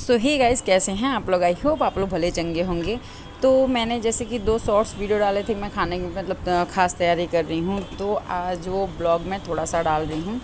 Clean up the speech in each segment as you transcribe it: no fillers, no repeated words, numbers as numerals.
सो hey guys, कैसे हैं आप लोग। आई होप आप लोग भले चंगे होंगे। तो मैंने जैसे कि 2 शॉर्ट्स वीडियो डाले थे, मैं खाने की मतलब ख़ास तैयारी कर रही हूँ, तो आज वो ब्लॉग में थोड़ा सा डाल रही हूँ।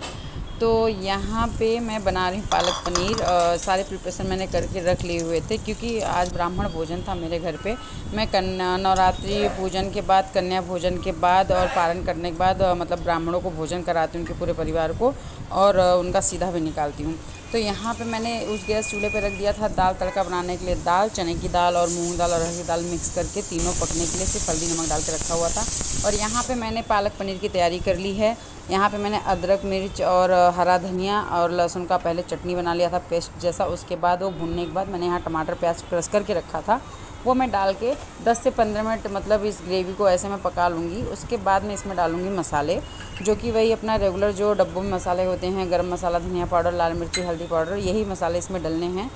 तो यहाँ पे मैं बना रही हूँ पालक पनीर। सारे प्रिपरेशन मैंने करके रख लिए हुए थे क्योंकि आज ब्राह्मण भोजन था मेरे घर पे। मैं कन्या नवरात्रि पूजन के बाद, कन्या भोजन के बाद और पारण करने के बाद मतलब ब्राह्मणों को भोजन कराती हूँ, उनके पूरे परिवार को, और उनका सीधा भी निकालती हूँ। तो यहाँ पे मैंने उस गैस चूल्हे पे रख दिया था दाल तड़का बनाने के लिए। दाल, चने की दाल और मूंग दाल और अरहर की दाल मिक्स करके तीनों पकने के लिए सिर्फ हल्दी नमक डाल के रखा हुआ था। और यहाँ पे मैंने पालक पनीर की तैयारी कर ली है। यहाँ पे मैंने अदरक, मिर्च और हरा धनिया और लहसुन का पहले चटनी बना लिया था पेस्ट जैसा। उसके बाद वो भुनने के बाद मैंने यहाँ टमाटर प्याज क्रश करके रखा था, वो मैं डाल के 10 से 15 मिनट मतलब इस ग्रेवी को ऐसे मैं पका लूँगी। उसके बाद मैं इसमें डालूँगी मसाले, जो कि वही अपना रेगुलर जो डब्बों में मसाले होते हैं, गरम मसाला, धनिया पाउडर, लाल मिर्ची, हल्दी पाउडर, यही मसाले इसमें डलने हैं।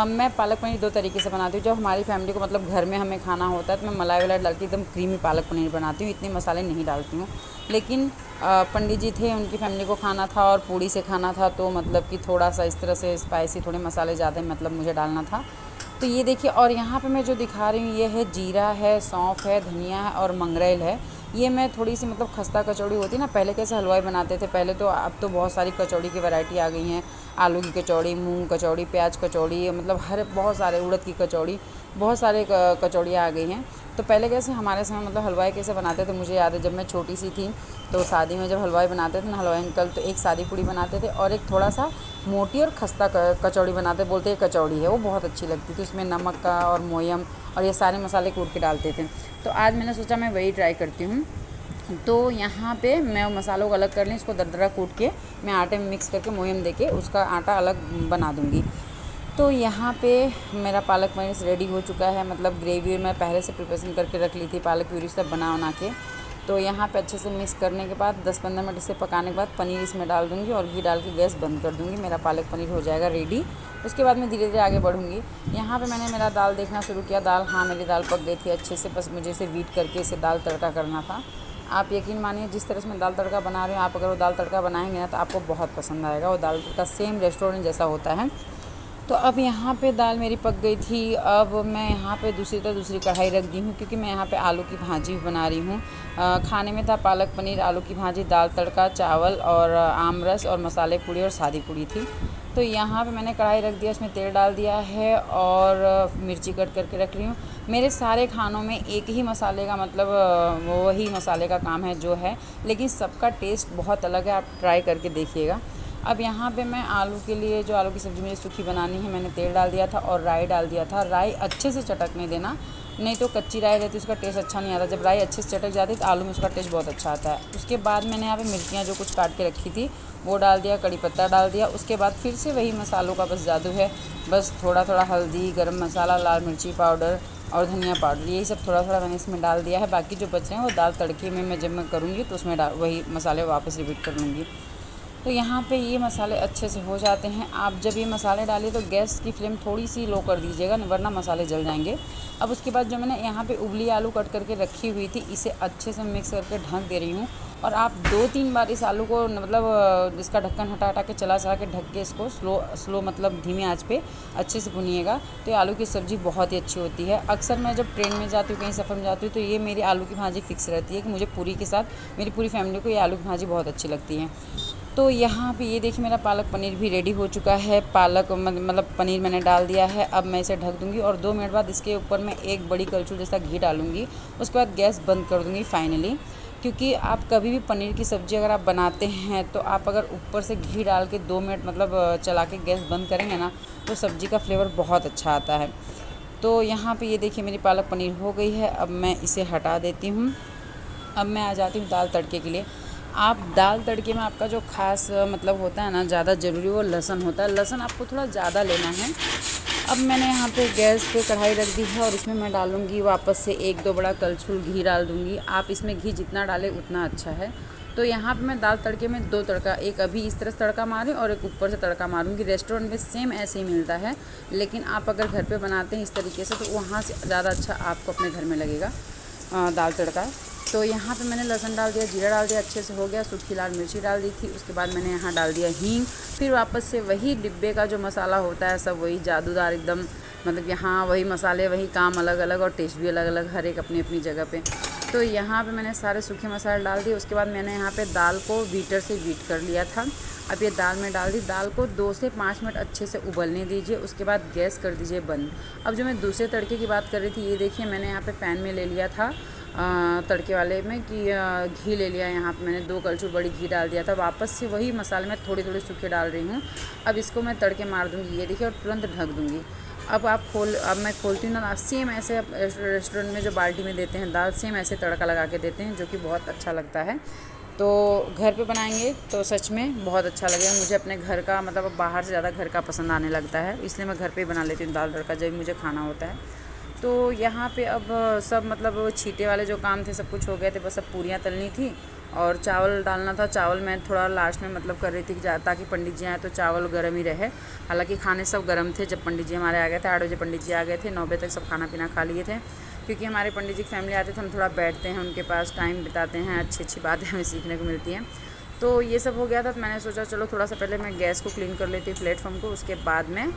मैं पालक पनीर 2 तरीके से बनाती हूँ। जब हमारी फैमिली को मतलब घर में हमें खाना होता है तो मैं मलाई वलाई डाल के एकदम क्रीमी पालक पनीर बनाती हूँ, इतने मसाले नहीं डालती हूँ। लेकिन पंडित जी थे, उनकी फैमिली को खाना था और पूड़ी से खाना था, तो मतलब कि थोड़ा सा इस तरह से स्पाइसी, थोड़े मसाले ज़्यादा मतलब मुझे डालना था। तो ये देखिए, और यहाँ पे मैं जो दिखा रही हूँ ये है जीरा है, सौंफ है, धनिया है और मंगरेल है। ये मैं थोड़ी सी मतलब खस्ता कचौड़ी होती है ना, पहले कैसे हलवाई बनाते थे पहले, तो अब तो बहुत सारी कचौड़ी की वैरायटी आ गई हैं। आलू की कचौड़ी, मूंग कचौड़ी, प्याज कचौड़ी, मतलब हर बहुत सारे, उड़द की कचौड़ी, बहुत सारे कचौड़ियाँ आ गई हैं। तो पहले कैसे हमारे समय मतलब हलवाई कैसे बनाते थे, मुझे याद है जब मैं छोटी सी थी तो शादी में जब हलवाई बनाते थे ना, हलवाई अंकल, तो एक सादी पूड़ी बनाते थे और एक थोड़ा सा मोटी और खस्ता कचौड़ी बनाते, बोलते हैं कचौड़ी है, वो बहुत अच्छी लगती थी। उसमें नमक का और मोयम और ये सारे मसाले कूट के डालते थे। तो आज मैंने सोचा मैं वही ट्राई करती हूँ। तो यहाँ पे मैं मसालों को अलग कर लें, इसको दरदरा कूट के मैं आटे में मिक्स करके मोयम दे के उसका आटा अलग बना दूँगी। तो यहाँ पे मेरा पालक पनीर रेडी हो चुका है। मतलब ग्रेवी मैं पहले से प्रिपरेशन करके रख ली थी, पालक प्यूरी सब बना के। तो यहाँ पे अच्छे से मिक्स करने के बाद 10-15 मिनट इसे पकाने के बाद पनीर इसमें डाल दूँगी और घी डाल के गैस बंद कर दूँगी। मेरा पालक पनीर हो जाएगा रेडी। उसके बाद मैं धीरे धीरे आगे बढ़ूँगी। यहाँ पे मैंने मेरा दाल देखना शुरू किया। दाल, हाँ, मेरी दाल पक गई थी अच्छे से, बस मुझे इसे बीट करके इसे दाल तड़का करना था। आप यकीन मानिए, जिस तरह से मैं दाल तड़का बना रही हूँ, आप अगर वो दाल तड़का बनाएंगे ना तो आपको बहुत पसंद आएगा। वो दाल तड़का सेम रेस्टोरेंट जैसा होता है। तो अब यहाँ पे दाल मेरी पक गई थी। अब मैं यहाँ पे दूसरी कढ़ाई रख दी हूँ क्योंकि मैं यहाँ पे आलू की भाजी बना रही हूँ। खाने में था पालक पनीर, आलू की भाजी, दाल तड़का, चावल और आम रस और मसाले पूड़ी और सादी पूड़ी थी। तो यहाँ पे मैंने कढ़ाई रख दिया, इसमें तेल डाल दिया है और मिर्ची कट करके रख रही हूँ। मेरे सारे खानों में एक ही मसाले का मतलब वही मसाले का काम है जो है, लेकिन सबका टेस्ट बहुत अलग है, आप ट्राई करके देखिएगा। अब यहाँ पे मैं आलू के लिए, जो आलू की सब्ज़ी मुझे सूखी बनानी है, मैंने तेल डाल दिया था और राई डाल दिया था। राई अच्छे से चटकने देना, नहीं तो कच्ची राई रहती है उसका टेस्ट अच्छा नहीं आता। जब राई अच्छे से चटक जाती है तो आलू में उसका टेस्ट बहुत अच्छा आता है। उसके बाद मैंने यहाँ पे मिर्चियाँ जो कुछ काट के रखी थी वो डाल दिया, कड़ी पत्ता डाल दिया। उसके बाद फिर से वही मसालों का बस जादू है, बस थोड़ा थोड़ा हल्दी, गरम मसाला, लाल मिर्ची पाउडर और धनिया पाउडर, यही सब थोड़ा थोड़ा मैंने इसमें डाल दिया है। बाकी जो बच रहे हैं वो दाल तड़के में मैं जब मैं करूँगी तो उसमें वही मसाले वापस रिपीट कर लूँगी। तो यहाँ पे ये मसाले अच्छे से हो जाते हैं। आप जब ये मसाले डालें तो गैस की फ्लेम थोड़ी सी लो कर दीजिएगा, वरना मसाले जल जाएंगे। अब उसके बाद जो मैंने यहाँ पे उबली आलू कट करके रखी हुई थी, इसे अच्छे से मिक्स करके ढक दे रही हूँ। और आप 2-3 बार इस आलू को मतलब इसका ढक्कन हटा हटा के चला के ढक के इसको स्लो मतलब धीमी आंच पे अच्छे से भुनिएगा। तो ये आलू की सब्ज़ी बहुत ही अच्छी होती है। अक्सर मैं जब ट्रेन में जाती हूँ, कहीं सफ़र में जाती हूँ, तो ये मेरी आलू की भाजी फ़िक्स रहती है कि मुझे पूरी के साथ, मेरी पूरी फैमिली को ये आलू की भाजी बहुत अच्छी लगती है। तो यहाँ पे ये देखिए मेरा पालक पनीर भी रेडी हो चुका है। पालक मतलब पनीर मैंने डाल दिया है। अब मैं इसे ढक दूँगी और 2 मिनट बाद इसके ऊपर मैं एक बड़ी कलछुल जैसा घी डालूँगी। उसके बाद गैस बंद कर दूँगी फाइनली। क्योंकि आप कभी भी पनीर की सब्ज़ी अगर आप बनाते हैं तो आप अगर ऊपर से घी डाल के 2 मिनट मतलब चला के गैस बंद करेंगे ना, तो सब्ज़ी का फ्लेवर बहुत अच्छा आता है। तो यहाँ पे ये देखिए मेरी पालक पनीर हो गई है। अब मैं इसे हटा देती हूँ। अब मैं आ जाती हूँ दाल तड़के के लिए। आप दाल तड़के में आपका जो ख़ास मतलब होता है ना, ज़्यादा ज़रूरी वो लहसुन होता है। लहसुन आपको थोड़ा ज़्यादा लेना है। अब मैंने यहाँ पे गैस पे कढ़ाई रख दी है और इसमें मैं डालूँगी वापस से 1-2 बड़ा कलछुल घी डाल दूँगी। आप इसमें घी जितना डालें उतना अच्छा है। तो यहाँ पे मैं दाल तड़के में 2 तड़का, एक अभी इस तरह से तड़का मारूँ और एक ऊपर से तड़का मारूँगी। रेस्टोरेंट में सेम ऐसे ही मिलता है, लेकिन आप अगर घर पे बनाते हैं इस तरीके से तो वहाँ से ज़्यादा अच्छा आपको अपने घर में लगेगा दाल तड़का। तो यहाँ पे मैंने लहसुन डाल दिया, जीरा डाल दिया, अच्छे से हो गया। सूखी लाल मिर्ची डाल दी थी, उसके बाद मैंने यहाँ डाल दिया हींग। फिर वापस से वही डिब्बे का जो मसाला होता है सब वही जादूदार एकदम, मतलब यहाँ वही मसाले वही काम, अलग अलग और टेस्ट भी अलग अलग, हर एक अपनी अपनी जगह पे। तो यहाँ पे मैंने सारे सूखे मसाले डाल दिए। उसके बाद मैंने यहाँ पे दाल को बीटर से बीट कर लिया था। अब ये दाल में डाल दी। दाल को 2 से 5 मिनट अच्छे से उबलने दीजिए, उसके बाद गैस कर दीजिए बंद। अब जो मैं दूसरे तड़के की बात कर रही थी, ये देखिए मैंने यहाँ पे पैन में ले लिया था तड़के वाले में कि घी ले लिया। यहाँ पे मैंने 2 कलछुल बड़ी घी डाल दिया था। वापस से वही मसाले में थोड़े थोड़े सूखे डाल रही हूँ। अब इसको मैं तड़के मार दूँगी, ये देखिए, और तुरंत ढक दूँगी। अब मैं खोलती हूँ ना, सेम ऐसे रेस्टोरेंट में जो बाल्टी में देते हैं दाल, सेम ऐसे तड़का लगा के देते हैं, जो कि बहुत अच्छा लगता है। तो घर पे बनाएंगे तो सच में बहुत अच्छा लगेगा। मुझे अपने घर का, मतलब बाहर से ज़्यादा घर का पसंद आने लगता है, इसलिए मैं घर पे ही बना लेती हूँ दाल तड़का जब भी मुझे खाना होता है। तो यहाँ पे अब सब, मतलब छींटे वाले जो काम थे सब कुछ हो गए थे, बस अब पूरियाँ तलनी थी और चावल डालना था। चावल मैं थोड़ा लास्ट में मतलब कर रही थी ताकि पंडित जी आए तो चावल गर्म ही रहे। हालांकि खाने सब गर्म थे जब पंडित जी हमारे आ गए थे। 8 बजे पंडित जी आ गए थे, 9 बजे तक सब खाना पीना खा लिए थे। क्योंकि हमारे पंडित जी की फैमिली आते थे, हम थोड़ा बैठते हैं उनके पास, टाइम बिताते हैं, अच्छी अच्छी बातें हमें सीखने को मिलती हैं। तो ये सब हो गया था, तो मैंने सोचा चलो थोड़ा सा पहले मैं गैस को क्लीन कर लेती हूँ, प्लेटफॉर्म को। उसके बाद में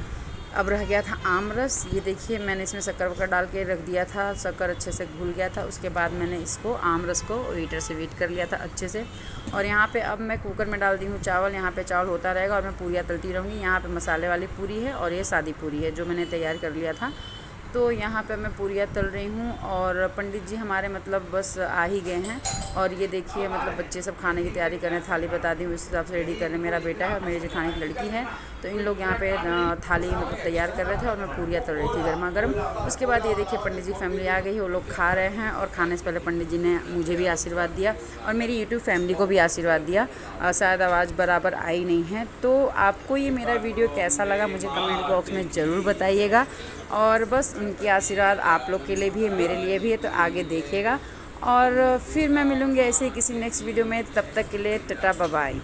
अब रह गया था आम रस। ये देखिए मैंने इसमें शक्कर वक्कर डाल के रख दिया था, शक्कर अच्छे से घुल गया था। उसके बाद मैंने इसको आम रस को हीटर से वीट कर लिया था अच्छे से। और यहाँ पे अब मैं कुकर में डाल दी हूँ चावल। यहाँ पे चावल होता रहेगा और मैं पूरियाँ तलती रहूँगी। यहाँ पे मसाले वाली पूरी है और ये सादी पूरी है जो मैंने तैयार कर लिया था। तो यहाँ पे मैं पूरियाँ तल रही हूँ और पंडित जी हमारे मतलब बस आ ही गए हैं। और ये देखिए मतलब बच्चे सब खाने की तैयारी कर रहे हैं। थाली बता दी हूँ, इस हिसाब से रेडी कर रहे हैं। मेरा बेटा है और मेरी जेठानी की लड़की है, तो इन लोग यहाँ पे थाली मतलब तैयार कर रहे थे और मैं पूरियाँ तल रही थी गर्मा गर्म। उसके बाद ये देखिए पंडित जी की फैमिली आ गई, वो लोग खा रहे हैं। और खाने से पहले पंडित जी ने मुझे भी आशीर्वाद दिया और मेरी यूट्यूब फैमिली को भी आशीर्वाद दिया। शायद आवाज़ बराबर आई नहीं है। तो आपको ये मेरा वीडियो कैसा लगा मुझे कमेंट बॉक्स में ज़रूर बताइएगा। और बस उनकी आशीर्वाद आप लोग के लिए भी है, मेरे लिए भी है, तो आगे देखिएगा। और फिर मैं मिलूँगी ऐसे ही किसी नेक्स्ट वीडियो में। तब तक के लिए टाटा बाय बाय।